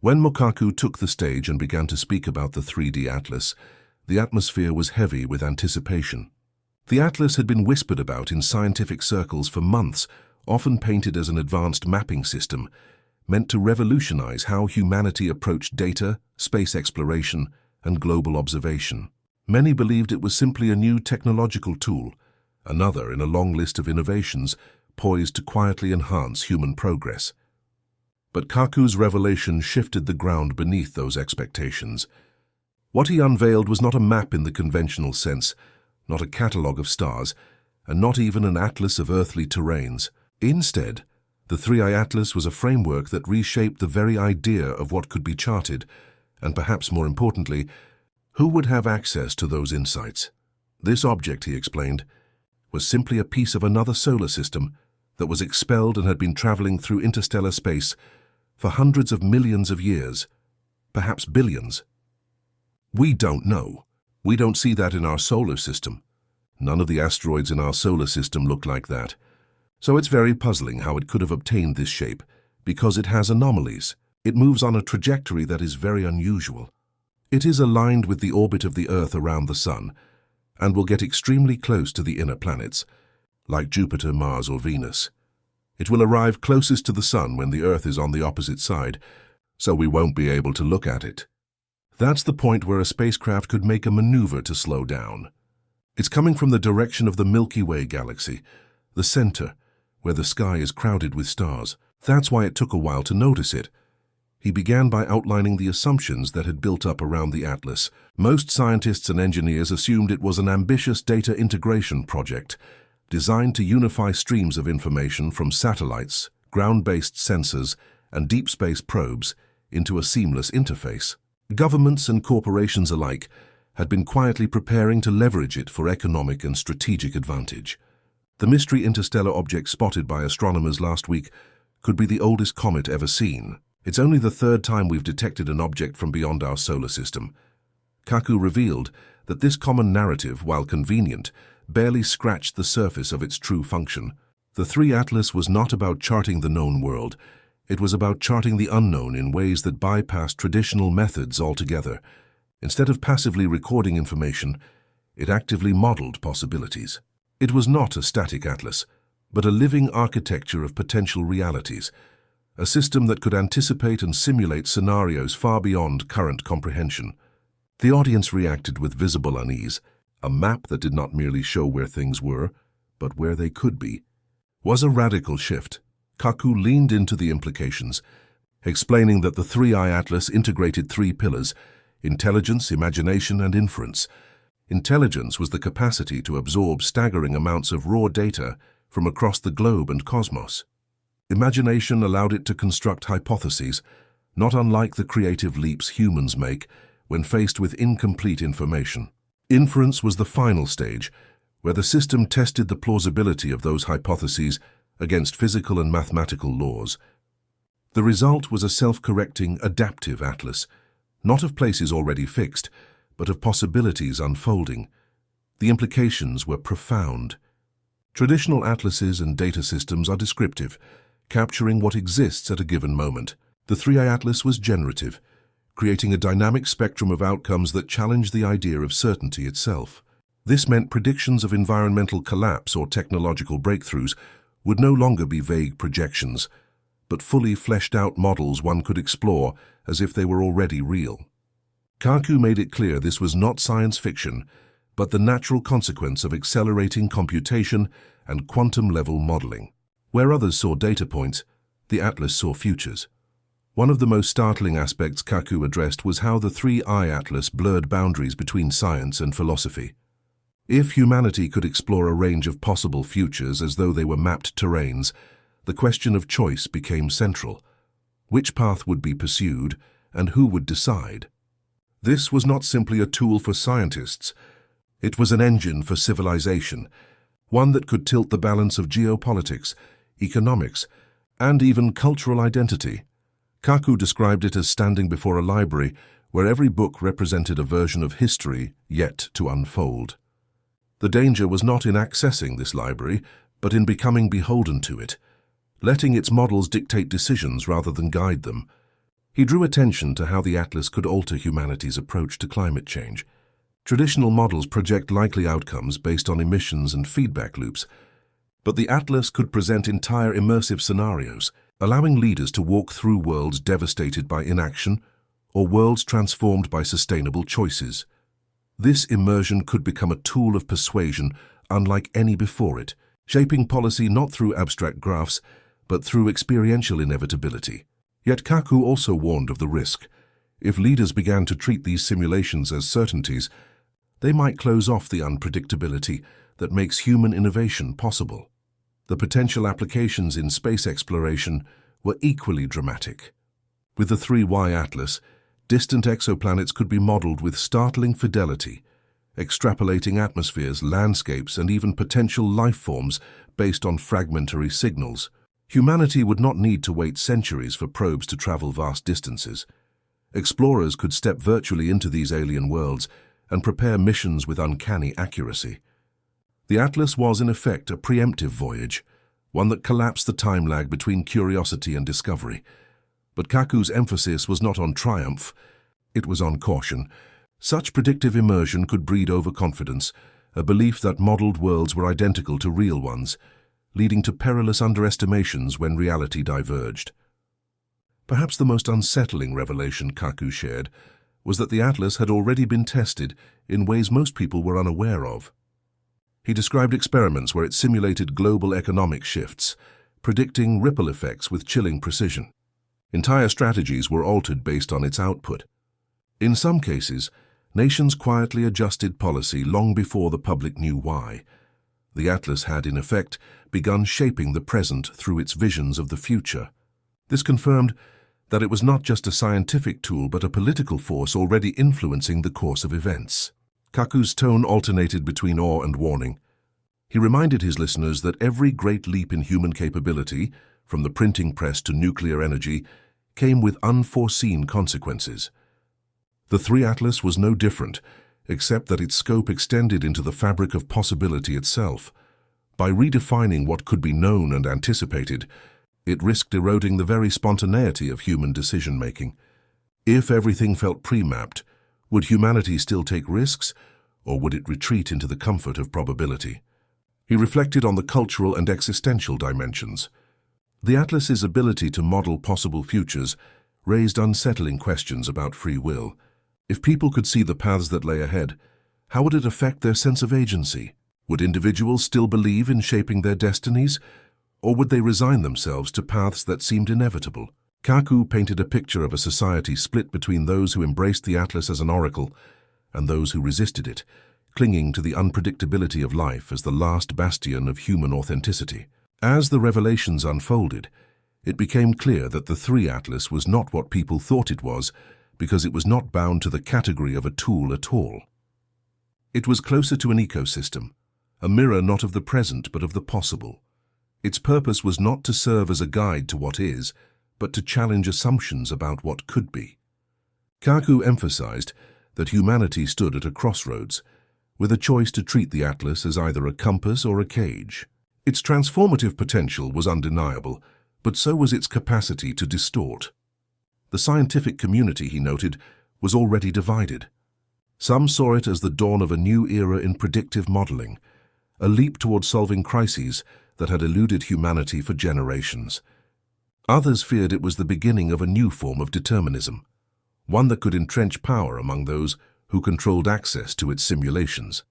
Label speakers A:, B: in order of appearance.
A: When Mokaku took the stage and began to speak about the 3D atlas, the atmosphere was heavy with anticipation. The atlas had been whispered about in scientific circles for months, often painted as an advanced mapping system, meant to revolutionize how humanity approached data, space exploration, and global observation. Many believed it was simply a new technological tool, another in a long list of innovations poised to quietly enhance human progress. But Kaku's revelation shifted the ground beneath those expectations. What he unveiled was not a map in the conventional sense, not a catalogue of stars, and not even an atlas of earthly terrains. Instead, the 3i Atlas was a framework that reshaped the very idea of what could be charted, and perhaps more importantly, who would have access to those insights. This object, he explained, was simply a piece of another solar system that was expelled and had been traveling through interstellar space for hundreds of millions of years, perhaps billions. We don't know. We don't see that in our solar system. None of the asteroids in our solar system look like that. So it's very puzzling how it could have obtained this shape, because it has anomalies. It moves on a trajectory that is very unusual. It is aligned with the orbit of the Earth around the Sun, and will get extremely close to the inner planets, like Jupiter, Mars, or Venus. It will arrive closest to the Sun when the Earth is on the opposite side, so we won't be able to look at it. That's the point where a spacecraft could make a maneuver to slow down. It's coming from the direction of the Milky Way galaxy, the center, where the sky is crowded with stars. That's why it took a while to notice it. He began by outlining the assumptions that had built up around the atlas. Most scientists and engineers assumed it was an ambitious data integration project, designed to unify streams of information from satellites, ground-based sensors, and deep space probes into a seamless interface. Governments and corporations alike had been quietly preparing to leverage it for economic and strategic advantage. The mystery interstellar object spotted by astronomers last week could be the oldest comet ever seen. It's only the third time we've detected an object from beyond our solar system. Kaku revealed that this common narrative, while convenient, barely scratched the surface of its true function. The 3 Atlas was not about charting the known world. It was about charting the unknown in ways that bypassed traditional methods altogether. Instead of passively recording information, it actively modeled possibilities. It was not a static atlas, but a living architecture of potential realities, a system that could anticipate and simulate scenarios far beyond current comprehension. The audience reacted with visible unease. A map that did not merely show where things were, but where they could be, was a radical shift. Kaku leaned into the implications, explaining that the 3i Atlas integrated 3 pillars: intelligence, imagination, and inference. Intelligence was the capacity to absorb staggering amounts of raw data from across the globe and cosmos. Imagination allowed it to construct hypotheses, not unlike the creative leaps humans make when faced with incomplete information. Inference was the final stage, where the system tested the plausibility of those hypotheses against physical and mathematical laws. The result was a self-correcting, adaptive atlas, not of places already fixed, but of possibilities unfolding. The implications were profound. Traditional atlases and data systems are descriptive, capturing what exists at a given moment. The 3i Atlas was generative, creating a dynamic spectrum of outcomes that challenged the idea of certainty itself. This meant predictions of environmental collapse or technological breakthroughs would no longer be vague projections, but fully fleshed-out models one could explore as if they were already real. Kaku made it clear this was not science fiction, but the natural consequence of accelerating computation and quantum-level modeling. Where others saw data points, the Atlas saw futures. One of the most startling aspects Kaku addressed was how the 3i Atlas blurred boundaries between science and philosophy. If humanity could explore a range of possible futures as though they were mapped terrains, the question of choice became central. Which path would be pursued, and who would decide? This was not simply a tool for scientists. It was an engine for civilization, one that could tilt the balance of geopolitics, economics, and even cultural identity. Kaku described it as standing before a library where every book represented a version of history yet to unfold. The danger was not in accessing this library, but in becoming beholden to it, letting its models dictate decisions rather than guide them. He drew attention to how the atlas could alter humanity's approach to climate change. Traditional models project likely outcomes based on emissions and feedback loops, but the atlas could present entire immersive scenarios, allowing leaders to walk through worlds devastated by inaction or worlds transformed by sustainable choices. This immersion could become a tool of persuasion unlike any before it, shaping policy not through abstract graphs, but through experiential inevitability. Yet Kaku also warned of the risk. If leaders began to treat these simulations as certainties, they might close off the unpredictability that makes human innovation possible. The potential applications in space exploration were equally dramatic. With the 3Y Atlas, distant exoplanets could be modeled with startling fidelity, extrapolating atmospheres, landscapes, and even potential life forms based on fragmentary signals. Humanity would not need to wait centuries for probes to travel vast distances. Explorers could step virtually into these alien worlds and prepare missions with uncanny accuracy. The Atlas was, in effect, a preemptive voyage, one that collapsed the time lag between curiosity and discovery. But Kaku's emphasis was not on triumph, it was on caution. Such predictive immersion could breed overconfidence, a belief that modeled worlds were identical to real ones, leading to perilous underestimations when reality diverged. Perhaps the most unsettling revelation Kaku shared was that the Atlas had already been tested in ways most people were unaware of. He described experiments where it simulated global economic shifts, predicting ripple effects with chilling precision. Entire strategies were altered based on its output. In some cases, nations quietly adjusted policy long before the public knew why. The Atlas had, in effect, begun shaping the present through its visions of the future. This confirmed that it was not just a scientific tool but a political force already influencing the course of events. Kaku's tone alternated between awe and warning. He reminded his listeners that every great leap in human capability, from the printing press to nuclear energy, came with unforeseen consequences. The 3 Atlas was no different, except that its scope extended into the fabric of possibility itself. By redefining what could be known and anticipated, it risked eroding the very spontaneity of human decision-making. If everything felt pre-mapped, would humanity still take risks, or would it retreat into the comfort of probability? He reflected on the cultural and existential dimensions. The Atlas's ability to model possible futures raised unsettling questions about free will. If people could see the paths that lay ahead, how would it affect their sense of agency? Would individuals still believe in shaping their destinies, or would they resign themselves to paths that seemed inevitable? Kaku painted a picture of a society split between those who embraced the Atlas as an oracle and those who resisted it, clinging to the unpredictability of life as the last bastion of human authenticity. As the revelations unfolded, it became clear that the 3 Atlas was not what people thought it was, because it was not bound to the category of a tool at all. It was closer to an ecosystem, a mirror not of the present but of the possible. Its purpose was not to serve as a guide to what is, but to challenge assumptions about what could be. Kaku emphasized that humanity stood at a crossroads, with a choice to treat the Atlas as either a compass or a cage. Its transformative potential was undeniable, but so was its capacity to distort. The scientific community, he noted, was already divided. Some saw it as the dawn of a new era in predictive modeling, a leap toward solving crises that had eluded humanity for generations. Others feared it was the beginning of a new form of determinism, one that could entrench power among those who controlled access to its simulations.